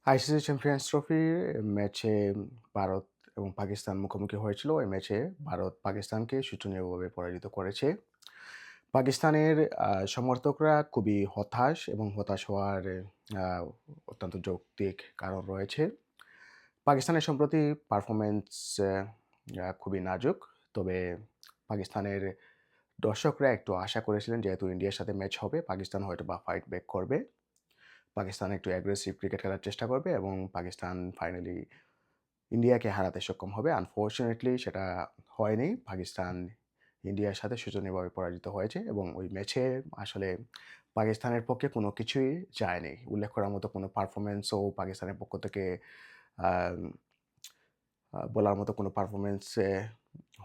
ICC champions ট্রফির ম্যাচে ভারত এবং পাকিস্তান মুখোমুখি হয়েছিল। ওই ম্যাচে ভারত পাকিস্তানকে শোচনীয়ভাবে পরাজিত করেছে। পাকিস্তানের সমর্থকরা খুবই হতাশ এবং হতাশ হওয়ার আ অত্যন্ত যৌক্তিক কারণ রয়েছে। পাকিস্তানের সম্প্রতি পারফরম্যান্স আ আ খুবই নাজুক। তবে পাকিস্তানের দর্শকরা একটু আশা করেছিলেন যেহেতু ইন্ডিয়ার সাথে ম্যাচ হবে, পাকিস্তান হয়তোবা ফাইট ব্যাক করবে। পাকিস্তান একটু অ্যাগ্রেসিভ ক্রিকেট খেলার চেষ্টা করবে এবং পাকিস্তান ফাইনালি ইন্ডিয়াকে হারাতে সক্ষম হবে। আনফরচুনেটলি সেটা হয়নি। পাকিস্তান ইন্ডিয়ার সাথে শোচনীয়ভাবে পরাজিত হয়েছে এবং ওই ম্যাচে আসলে পাকিস্তানের পক্ষে কোনো কিছুই যায়নি। উল্লেখ করার মতো কোনো পারফরম্যান্সও পাকিস্তানের পক্ষ থেকে আম বলার মতো কোনো পারফরম্যান্স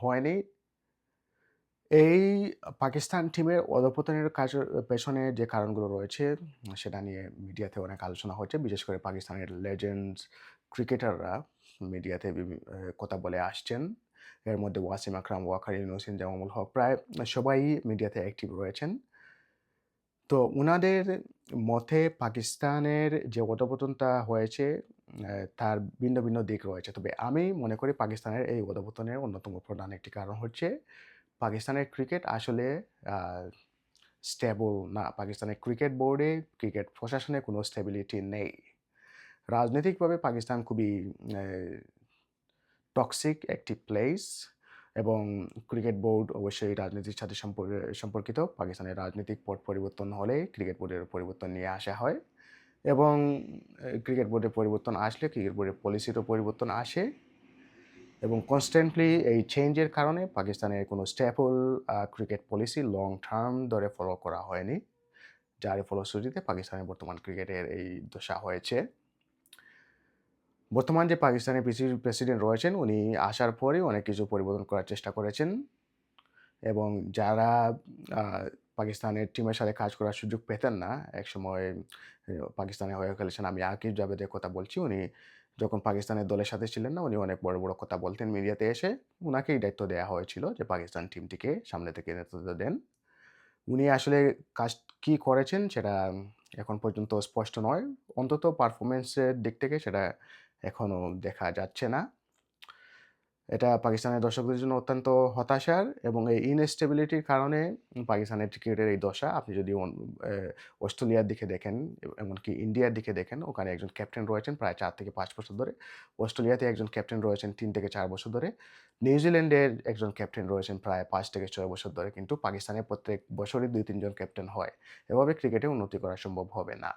হয়নি। এই পাকিস্তান টিমের অধঃপতনের পেছনে যে কারণগুলো রয়েছে সেটা নিয়ে মিডিয়াতে অনেক আলোচনা হচ্ছে। বিশেষ করে পাকিস্তানের লেজেন্ডস ক্রিকেটাররা মিডিয়াতে কথা বলে আসছেন। এর মধ্যে ওয়াসিম আকরাম, ওয়াকার ইউনুস, ইনজামামুল হক প্রায় সবাই মিডিয়াতে অ্যাক্টিভ রয়েছেন। তো উনাদের মতে পাকিস্তানের যে অধঃপতনটা হয়েছে তার ভিন্ন, ভিন্ন দিক রয়েছে। তবে আমি মনে করি পাকিস্তানের এই অধঃপতনের অন্যতম প্রধান একটি কারণ হচ্ছে পাকিস্তানের ক্রিকেট আসলে আ স্টেবল না। পাকিস্তানের ক্রিকেট বোর্ডে, ক্রিকেট প্রশাসনে কোনো স্টেবিলিটি নেই। রাজনৈতিকভাবে পাকিস্তান খুবই অ্যা টক্সিক একটি প্লেস এবং ক্রিকেট বোর্ড অবশ্যই রাজনীতির সাথে সম্পর্কিত। পাকিস্তানের রাজনৈতিক পট পরিবর্তন হলে ক্রিকেট বোর্ডের পরিবর্তন নিয়ে আসা হয় এবং ক্রিকেট বোর্ডের পরিবর্তন আসলে ক্রিকেট বোর্ডের পলিসিরও পরিবর্তন আসে এবং কনস্ট্যান্টলি এই চেঞ্জের কারণে পাকিস্তানের কোনো stable cricket policy long term ধরে ফলো করা হয়নি। যার ফলশ্রুতিতে পাকিস্তানের বর্তমান ক্রিকেটের এই দশা হয়েছে। বর্তমান যে পাকিস্তানের প্রেসিডেন্ট রয়েছেন উনি আসার পরেই অনেক কিছু পরিবর্তন করার চেষ্টা করেছেন এবং যারা আ পাকিস্তানের টিমের সাথে কাজ করার সুযোগ পেতেন না, একসময় পাকিস্তানের হয়ে খেলেছেন। আমি আকিব জাভেদের কথা বলছি। উনি যখন পাকিস্তানের দলের সাথে ছিলেন না, উনি অনেক বড়, বড় কথা বলতেন মিডিয়াতে এসে। উনাকেই দায়িত্ব দেয়া হয়েছিল যে পাকিস্তান টিমটিকে সামনে থেকে নেতৃত্ব দেন। উনি আসলে কাজ কি করেছেন সেটা এখন পর্যন্ত স্পষ্ট নয়। অন্তত পারফরম্যান্স এর দিক থেকে সেটা এখনো দেখা যাচ্ছে না। এটা পাকিস্তানের দর্শকদের জন্য অত্যন্ত হতাশার এবং এই ইনস্টেবিলিটির কারণে পাকিস্তানের ক্রিকেটের এই দশা। আপনি যদি অস্ট্রেলিয়ার দিকে দেখেন, এমনকি ইন্ডিয়ার দিকে দেখেন, ওখানে একজন ক্যাপ্টেন রয়েছেন প্রায় ৪ থেকে ৫ বছর ধরে। অস্ট্রেলিয়াতে একজন ক্যাপ্টেন রয়েছেন ৩ থেকে ৪ বছর ধরে। নিউজিল্যান্ডের একজন ক্যাপ্টেন রয়েছেন প্রায় ৫ থেকে ৬ বছর ধরে। কিন্তু পাকিস্তানে প্রত্যেক বছরই ২-৩ জন ক্যাপ্টেন হয়। এভাবে ক্রিকেটে উন্নতি করা সম্ভব হবে না।